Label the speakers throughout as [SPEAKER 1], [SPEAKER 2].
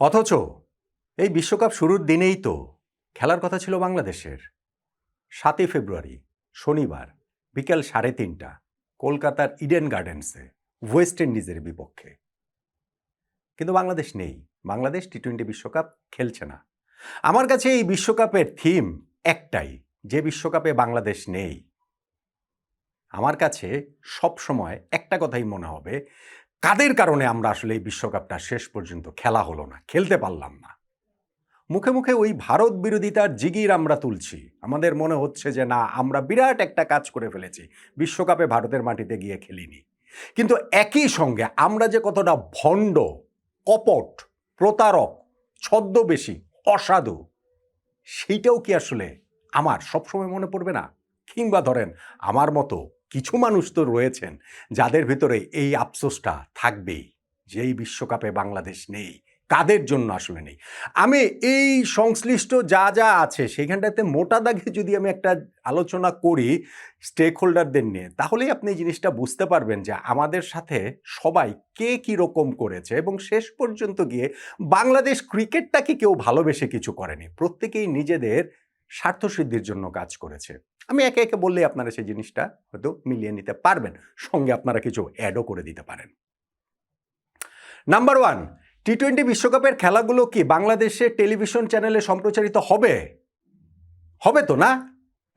[SPEAKER 1] অথচ এই বিশ্বকাপ শুরুর দিনেই তো খেলার কথা ছিল বাংলাদেশের। ৭ই ফেব্রুয়ারি শনিবার বিকেল ৩:৩০ কলকাতার ইডেন গার্ডেন্সে ওয়েস্ট ইন্ডিজের বিপক্ষে। কিন্তু বাংলাদেশ নেই, বাংলাদেশ টি-20 বিশ্বকাপ খেলছে না। আমার কাছে এই বিশ্বকাপের থিম একটাই, যে বিশ্বকাপে বাংলাদেশ নেই। আমার কাছে সবসময় একটা কথাই মনে হবে, কাদের কারণে আমরা আসলে এই বিশ্বকাপটা শেষ পর্যন্ত খেলা হলো না, খেলতে পারলাম না। মুখে মুখে ওই ভারত বিরোধিতার জিগির আমরা তুলছি, আমাদের মনে হচ্ছে যে না, আমরা বিরাট একটা কাজ করে ফেলেছি, বিশ্বকাপে ভারতের মাটিতে গিয়ে খেলিনি। কিন্তু একই সঙ্গে আমরা যে কতটা ভণ্ড, কপট, প্রতারক, ছদ্মবেশী, অসাধু, সেইটাও কি আসলে আমার সবসময় মনে পড়বে না? কিংবা ধরেন, আমার মতো কিছু মানুষ তো রয়েছেন যাদের ভিতরে এই আফসোসটা থাকবেই যে এই বিশ্বকাপে বাংলাদেশ নেই, কাদের জন্য আসলে নেই। আমি এই সংশ্লিষ্ট যা যা আছে সেইখানটাতে মোটা দাগে যদি আমি একটা আলোচনা করি স্টেক হোল্ডারদের নিয়ে, তাহলেই আপনি এই জিনিসটা বুঝতে পারবেন যে আমাদের সাথে সবাই কে কীরকম করেছে এবং শেষ পর্যন্ত গিয়ে বাংলাদেশ ক্রিকেটটাকে কেউ ভালোবেসে কিছু করেনি, প্রত্যেকেই নিজেদের স্বার্থসিদ্ধির জন্য কাজ করেছে। আমি একে একে বললেই আপনারা সেই জিনিসটা হয়তো মিলিয়ে নিতে পারবেন, সঙ্গে আপনারা কিছু অ্যাডও করে দিতে পারেন। নাম্বার 1, টি-20 বিশ্বকাপের খেলাগুলো কি বাংলাদেশের টেলিভিশন চ্যানেলে সম্প্রচারিত হবে? হবে তো না?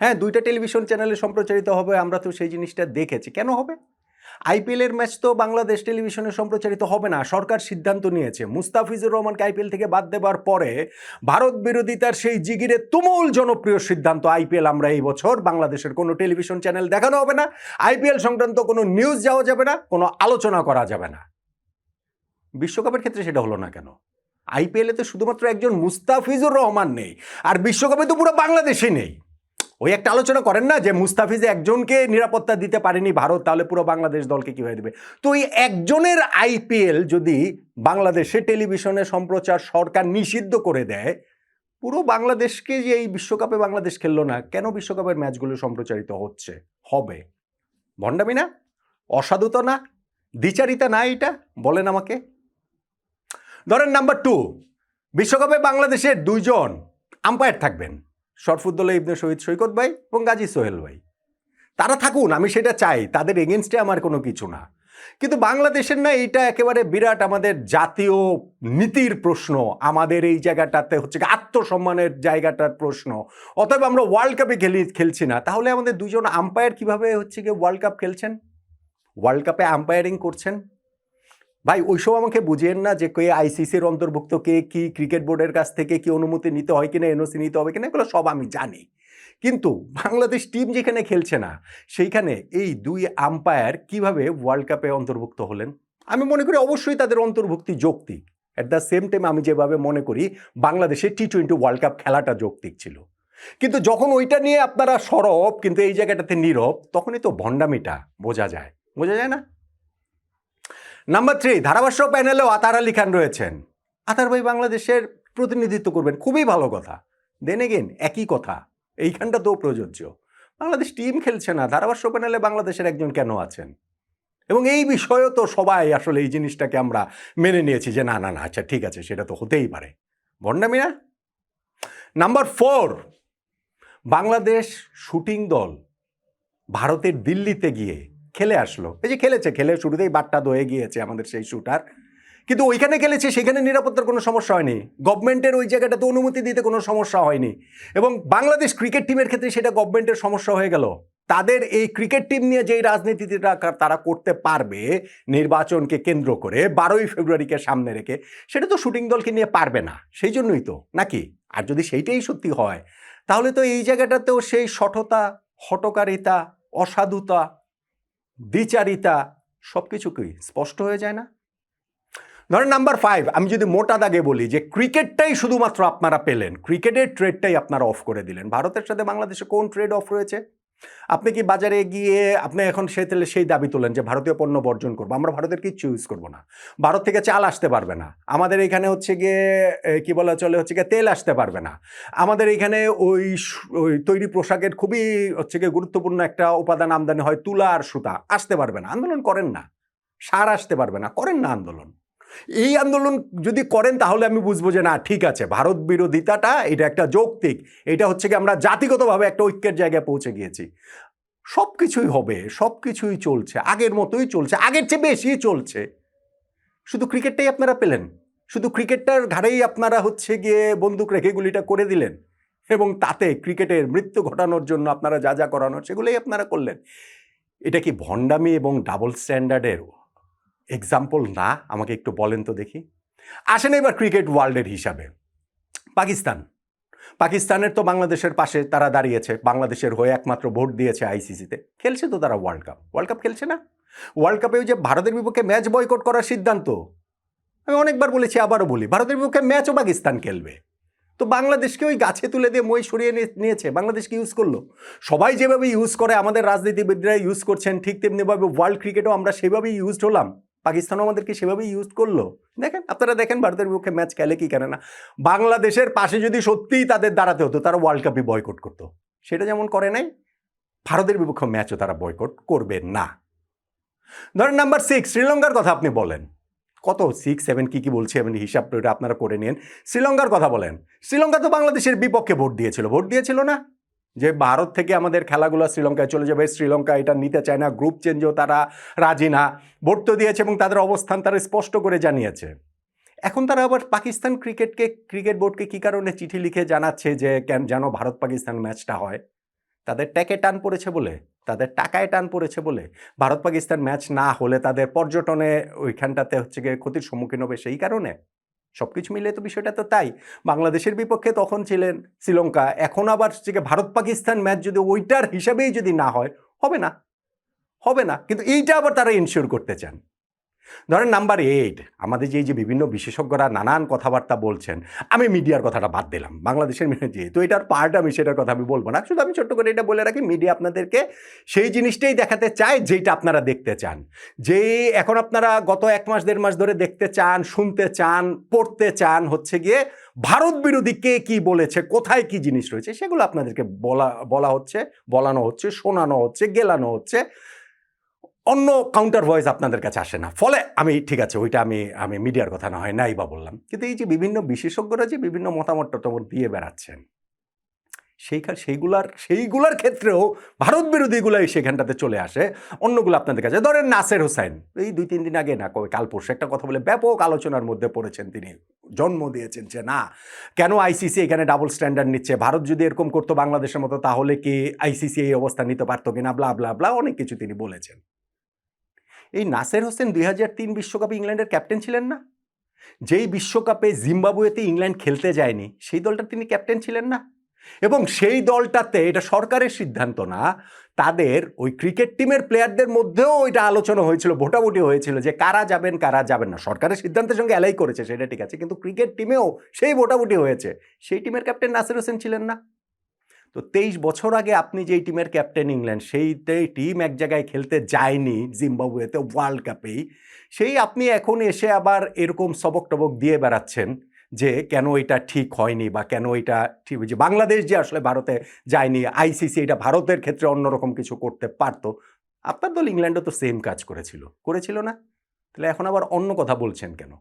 [SPEAKER 1] হ্যাঁ, 2টা টেলিভিশন চ্যানেলে সম্প্রচারিত হবে, আমরা তো সেই জিনিসটা দেখেছি। কেন হবে? আইপিএলের ম্যাচ তো বাংলাদেশ টেলিভিশনে সম্প্রচারিত হবে না, সরকার সিদ্ধান্ত নিয়েছে। মুস্তাফিজুর রহমানকে আইপিএল থেকে বাদ দেবার পরে ভারত বিরোধিতার সেই জিগিরে তুমুল জনপ্রিয় সিদ্ধান্ত, আইপিএল আমরা এই বছর বাংলাদেশের কোনো টেলিভিশন চ্যানেল দেখানো হবে না, আইপিএল সংক্রান্ত কোনো নিউজ যাওয়া যাবে না, কোনো আলোচনা করা যাবে না। বিশ্বকাপের ক্ষেত্রে সেটা হলো না কেন? আইপিএলে তো শুধুমাত্র একজন মুস্তাফিজুর রহমান নেই, আর বিশ্বকাপে তো পুরো বাংলাদেশই নেই। ওই একটা আলোচনা করেন না যে মুস্তাফিজ একজনকে নিরাপত্তা দিতে পারেনি ভারত, তাহলে পুরো বাংলাদেশ দলকে কীভাবে দেবে? তো ওই একজনের আইপিএল যদি বাংলাদেশে টেলিভিশনে সম্প্রচার সরকার নিষিদ্ধ করে দেয়, পুরো বাংলাদেশকে যে এই বিশ্বকাপে বাংলাদেশ খেললো না, কেন বিশ্বকাপের ম্যাচগুলো সম্প্রচারিত হচ্ছে, হবে? ভণ্ডামি না? অসাধুতা না? দ্বিচারিতা না? এটা বলেন আমাকে। ধরেন নাম্বার 2, বিশ্বকাপে বাংলাদেশের 2 জন আম্পায়ার থাকবেন, শরফুদ্দৌলা ইবনে শহীদ সৈকত ভাই এবং গাজী সোহেল ভাই। তারা থাকুন, আমি সেটা চাই, তাদের এগেনস্টে আমার কোনো কিছু না। কিন্তু বাংলাদেশের না, এটা একেবারে বিরাট আমাদের জাতীয় নীতির প্রশ্ন, আমাদের এই জায়গাটাতে হচ্ছে আত্মসম্মানের জায়গাটার প্রশ্ন। অতএব আমরা ওয়ার্ল্ড কাপে খেলছি না, তাহলে আমাদের 2 জন আম্পায়ার কিভাবে হচ্ছে গিয়ে ওয়ার্ল্ড কাপ খেলছেন, ওয়ার্ল্ড কাপে আম্পায়ারিং করছেন? ভাই, ওইসব আমাকে বুঝিয়েন না যে কে আইসিসির অন্তর্ভুক্ত, কে কি ক্রিকেট বোর্ডের কাছ থেকে কি অনুমতি নিতে হয় কিনা, এনওসি নিতে হবে কিনা, এগুলো সব আমি জানি। কিন্তু বাংলাদেশ টিম যেখানে খেলছে না, সেইখানে এই 2 আম্পায়ার কিভাবে ওয়ার্ল্ড কাপে অন্তর্ভুক্ত হলেন? আমি মনে করি অবশ্যই তাদের অন্তর্ভুক্তি যৌক্তিক। অ্যাট দ্য সেম টাইম আমি যেভাবে মনে করি বাংলাদেশের টি-20 ওয়ার্ল্ড কাপ খেলাটা যৌক্তিক ছিল। কিন্তু যখন ওইটা নিয়ে আপনারা সরব কিন্তু এই জায়গাটাতে নীরব, তখনই তো ভণ্ডামিটা বোঝা যায় না? নাম্বার 3, ধারাভাষ্য প্যানেলেও আতার আলী খান রয়েছেন। আতার ভাই বাংলাদেশের প্রতিনিধিত্ব করবেন, খুবই ভালো কথা। দেন এগেন একই কথা এইখানটা তো প্রযোজ্য। বাংলাদেশ টিম খেলছে না, ধারাভাষ্য প্যানেলে বাংলাদেশের একজন কেন আছেন? এবং এই বিষয়েও তো সবাই আসলে এই জিনিসটাকে আমরা মেনে নিয়েছি যে না না না, আচ্ছা ঠিক আছে, সেটা তো হতেই পারে। ভণ্ডামি না? নাম্বার 4, বাংলাদেশ শুটিং দল ভারতের দিল্লিতে গিয়ে খেলে আসলো। এই যে খেলে শুরুতেই বাট্টা দয়ে গিয়েছে আমাদের সেই শুটার, কিন্তু ওইখানে খেলেছে, সেখানে নিরাপত্তার কোনো সমস্যা হয়নি, গভর্নমেন্টের ওই জায়গাটাতে অনুমতি দিতে কোনো সমস্যা হয়নি। এবং বাংলাদেশ ক্রিকেট টিমের ক্ষেত্রে সেটা গভর্নমেন্টের সমস্যা হয়ে গেল। তাদের এই ক্রিকেট টিম নিয়ে যেই রাজনীতিটা তারা করতে পারবে নির্বাচনকে কেন্দ্র করে 12ই ফেব্রুয়ারিকে সামনে রেখে, সেটা তো শুটিং দলকে নিয়ে পারবে না। সেই জন্যই তো নাকি? আর যদি সেইটাই সত্যি হয়, তাহলে তো এই জায়গাটাতেও সেই শঠতা, হটকারিতা, অসাধুতা, দ্বিচারিতা সবকিছুকেই স্পষ্ট হয়ে যায় না? ধরেন নাম্বার 5, আমি যদি মোটা দাগে বলি যে ক্রিকেটটাই শুধুমাত্র আপনারা পেলেন, ক্রিকেটের ট্রেডটাই আপনারা অফ করে দিলেন। ভারতের সাথে বাংলাদেশে কোন ট্রেড অফ রয়েছে? আপনি কি বাজারে গিয়ে আপনি এখন সেই দাবি তোলেন যে ভারতীয় পণ্য বর্জন করবো, আমরা ভারতের কিচ্ছু ইউজ করবো না, ভারত থেকে চাল আসতে পারবে না, আমাদের এখানে হচ্ছে গিয়ে কি বলা চলে হচ্ছে গিয়ে তেল আসতে পারবে না, আমাদের এখানে ওই তৈরি পোশাকের খুবই হচ্ছে গিয়ে গুরুত্বপূর্ণ একটা উপাদান আমদানি হয় তুলা আর সুতা, আসতে পারবে না। আন্দোলন করেন না। সার আসতে পারবে না, করেন না আন্দোলন। এই আন্দোলন যদি করেন তাহলে আমি বুঝবো যে না ঠিক আছে, ভারত বিরোধিতাটা এটা একটা যৌক্তিক, এটা হচ্ছে কি আমরা জাতিগতভাবে একটা ঐক্যের জায়গায় পৌঁছে গিয়েছি। সব কিছুই হবে, সব কিছুই চলছে, আগের মতোই চলছে, আগের চেয়ে বেশি চলছে। শুধু ক্রিকেটটাই আপনারা পেলেন, শুধু ক্রিকেটটার ঘাড়েই আপনারা হচ্ছে গিয়ে বন্দুক রেখে গুলিটা করে দিলেন, এবং তাতে ক্রিকেটের মৃত্যু ঘটানোর জন্য আপনারা যা যা করানোর সেগুলোই আপনারা করলেন। এটা কি ভণ্ডামি এবং ডাবল স্ট্যান্ডার্ডের এক্সাম্পল না? আমাকে একটু বলেন তো দেখি। আসেন এবার ক্রিকেট ওয়ার্ল্ডের হিসাবে। পাকিস্তানের তো বাংলাদেশের পাশে তারা দাঁড়িয়েছে, বাংলাদেশের হয়ে একমাত্র ভোট দিয়েছে আইসিসিতে, খেলছে তো তারা ওয়ার্ল্ড কাপ খেলছে না? ওয়ার্ল্ড কাপে ওই যে ভারতের বিপক্ষে ম্যাচ বয়কট করার সিদ্ধান্ত, আমি অনেকবার বলেছি, আবারও বলি, ভারতের বিপক্ষে ম্যাচও পাকিস্তান খেলবে। তো বাংলাদেশকে ওই গাছে তুলে দিয়ে মই সরিয়ে নিয়েছে, বাংলাদেশকে ইউজ করলো। সবাই যেভাবে ইউজ করে, আমাদের রাজনীতিবিদরা ইউজ করছেন, ঠিক তেমনিভাবে ওয়ার্ল্ড ক্রিকেটও আমরা সেভাবেই ইউজড হলাম, পাকিস্তানও আমাদেরকে সেভাবেই ইউজ করলো। দেখেন, আপনারা দেখেন ভারতের বিপক্ষে ম্যাচ খেলে কি কেন না। বাংলাদেশের পাশে যদি সত্যিই তাদের দাঁড়াতে হতো, তারা ওয়ার্ল্ড কাপই বয়কট করতো। সেটা যেমন করে নাই, ভারতের বিপক্ষে ম্যাচও তারা বয়কট করবে না। ধরেন নাম্বার 6, শ্রীলঙ্কার কথা আপনি বলেন, কত 6, 7 কি বলছি আমি, হিসাব আপনারা করে নিন। শ্রীলঙ্কার কথা বলেন, শ্রীলঙ্কা তো বাংলাদেশের বিপক্ষে ভোট দিয়েছিল না? যে ভারত থেকে আমাদের খেলাগুলো শ্রীলঙ্কায় চলে যাবে, শ্রীলঙ্কা এটা নিতে চায় না, গ্রুপ চেঞ্জও তারা রাজি না, ভোট তো দিয়েছে এবং তাদের অবস্থান তারা স্পষ্ট করে জানিয়েছে। এখন তারা আবার পাকিস্তান ক্রিকেট বোর্ডকে কী কারণে চিঠি লিখে জানাচ্ছে যে যেন ভারত পাকিস্তান ম্যাচটা হয়? তাদের ট্যাকে টান পড়েছে বলে, তাদের টাকায় টান পড়েছে বলে, ভারত পাকিস্তান ম্যাচ না হলে তাদের পর্যটনে ওইখানটাতে হচ্ছে গিয়ে ক্ষতির সম্মুখীন হবে সেই কারণে। সব কিছু মিলিয়ে তো বিষয়টা তো তাই। বাংলাদেশের বিপক্ষে তখন ছিলেন শ্রীলঙ্কা, এখন আবার হচ্ছে গিয়ে ভারত পাকিস্তান ম্যাচ যদি ওইটার হিসাবেই যদি না হয়, হবে না, কিন্তু এইটা আবার তারা ইনশিওর করতে চান। ধরেন নাম্বার 8, আমাদের যে বিভিন্ন বিশেষজ্ঞরা নানান কথাবার্তা বলছেন, আমি মিডিয়ার কথাটা বাদ দিলাম, বাংলাদেশের মিডিয়া যেহেতু এটার পার্ট, আমি সেটার কথা আমি বলবো না, শুধু আমি ছোট্ট করে এটা বলে রাখি, মিডিয়া আপনাদেরকে সেই জিনিসটাই দেখাতে চায় যেটা আপনারা দেখতে চান, যে এখন আপনারা গত 1 মাস 1.5 মাস ধরে দেখতে চান, শুনতে চান, পড়তে চান হচ্ছে গিয়ে ভারত বিরোধী কে কি বলেছে, কোথায় কি জিনিস রয়েছে, সেগুলো আপনাদেরকে বলা হচ্ছে, বলানো হচ্ছে, শোনানো হচ্ছে, গেলানো হচ্ছে। অন্য কাউন্টার ভয়েস আপনাদের কাছে আসে না, ফলে আমি ঠিক আছে, ওইটা আমি মিডিয়ার কথা না হয় নাই বা বললাম, কিন্তু এই যে বিভিন্ন বিশেষজ্ঞরা যে বিভিন্ন মতামত দিয়ে বেড়াচ্ছেন, সেইগুলার ক্ষেত্রেও ভারত বিরোধীগুলাই সেখানটাতে চলে আসে, অন্যগুলো আপনাদের কাছে। ধরেন নাসের হোসাইন, এই 2-3 দিন আগে না, কাল পরশু একটা কথা বলে ব্যাপক আলোচনার মধ্যে পড়েছেন, তিনি জন্ম দিয়েছেন যে না, কেন আইসিসি এখানে ডাবল স্ট্যান্ডার্ড নিচ্ছে, ভারত যদি এরকম করতো বাংলাদেশের মতো তাহলে কি আইসিসি এই অবস্থা নিতে পারতো কিনা, ব্লা ব্লা ব্লা, অনেক কিছু তিনি বলেছেন। এই নাসের হোসেন 2003 বিশ্বকাপে ইংল্যান্ডের ক্যাপ্টেন ছিলেন না? যেই বিশ্বকাপে জিম্বাবুয়েতে ইংল্যান্ড খেলতে যায়নি, সেই দলটার তিনি ক্যাপ্টেন ছিলেন না? এবং সেই দলটাতে, এটা সরকারের সিদ্ধান্ত না, তাদের ওই ক্রিকেট টিমের প্লেয়ারদের মধ্যেও এটা আলোচনা হয়েছিল, ভোটাভুটি হয়েছিল যে কারা যাবেন কারা যাবেন না। সরকারের সিদ্ধান্তের সঙ্গে অ্যালাই করেছে, সেটা ঠিক আছে, কিন্তু ক্রিকেট টিমেও সেই ভোটাভুটি হয়েছে, সেই টিমের ক্যাপ্টেন নাসের হোসেন ছিলেন না? তো 23 বছর আগে আপনি যেই টিমের ক্যাপ্টেন ইংল্যান্ড, সেইটাই টিম এক জায়গায় খেলতে যায়নি জিম্বাবুয়েতে ওয়ার্ল্ড কাপেই, সেই আপনি এখন এসে আবার এরকম সবক টবক দিয়ে বেড়াচ্ছেন যে কেন এটা ঠিক হয়নি বা কেন এটা ঠিক হয়েছে, বাংলাদেশ যে আসলে ভারতে যায়নি, আইসিসি এটা ভারতের ক্ষেত্রে অন্যরকম কিছু করতে পারতো। আপনার দল ইংল্যান্ডও তো সেম কাজ করেছিল না? তাহলে এখন আবার অন্য কথা বলছেন কেন?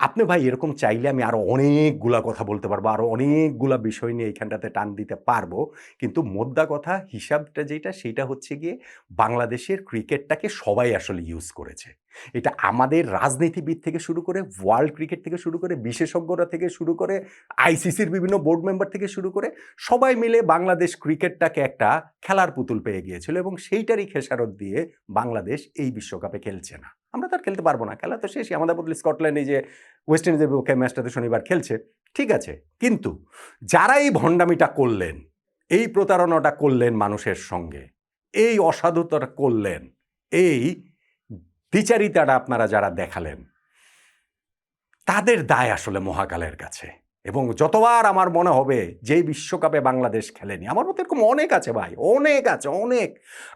[SPEAKER 1] আপনি ভাই এরকম চাইলে আমি আরও অনেকগুলা কথা বলতে পারবো, আরও অনেকগুলা বিষয় নিয়ে এইখানটাতে টান দিতে পারবো, কিন্তু মোদ্দা কথা হিসাবটা যেটা, সেটা হচ্ছে গিয়ে বাংলাদেশের ক্রিকেটটাকে সবাই আসলে ইউজ করেছে। এটা আমাদের রাজনীতিবিদ থেকে শুরু করে, ওয়ার্ল্ড ক্রিকেট থেকে শুরু করে, বিশেষজ্ঞরা থেকে শুরু করে, আইসিসির বিভিন্ন বোর্ড মেম্বার থেকে শুরু করে, সবাই মিলে বাংলাদেশ ক্রিকেটটাকে একটা খেলার পুতুল পেয়ে গিয়েছিল, এবং সেইটারই খেসারত দিয়ে বাংলাদেশ এই বিশ্বকাপে খেলছে না। আমরা তো আর খেলতে পারবো না, খেলা তো শেষই, আমাদের বদলে স্কটল্যান্ড এই যে ওয়েস্ট ইন্ডিজের বিপক্ষে ম্যাচটাতে শনিবার খেলছে, ঠিক আছে, কিন্তু যারা এই ভণ্ডামিটা করলেন, এই প্রতারণাটা করলেন মানুষের সঙ্গে, এই অসাধুতাটা করলেন, এই দ্বিচারিতাটা আপনারা যারা দেখালেন, তাদের দায় আসলে মহাকালের কাছে। এবং যতবার আমার মনে হবে যেই বিশ্বকাপে বাংলাদেশ খেলেনি, আমার মতো এরকম অনেক আছে ভাই, অনেক আছে, অনেক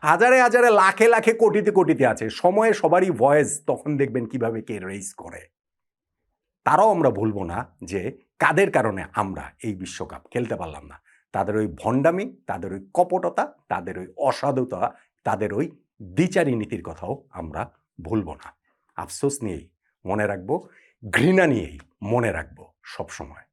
[SPEAKER 1] হাজারে হাজারে লাখে লাখে কোটিতে আছে, সময়ে সবারই ভয়েস তখন দেখবেন কিভাবে কে রেইজ করে। তারাও আমরা ভুলবো না যে কাদের কারণে আমরা এই বিশ্বকাপ খেলতে পারলাম না। তাদের ওই ভণ্ডামি, তাদের ওই কপটতা, তাদের ওই অসাধুতা, তাদের ওই দ্বিচারী নীতির কথাও আমরা ভুলবো না। আফসোস নিয়েই মনে রাখবো, ঘৃণা নিয়েই মনে রাখবো সবসময়।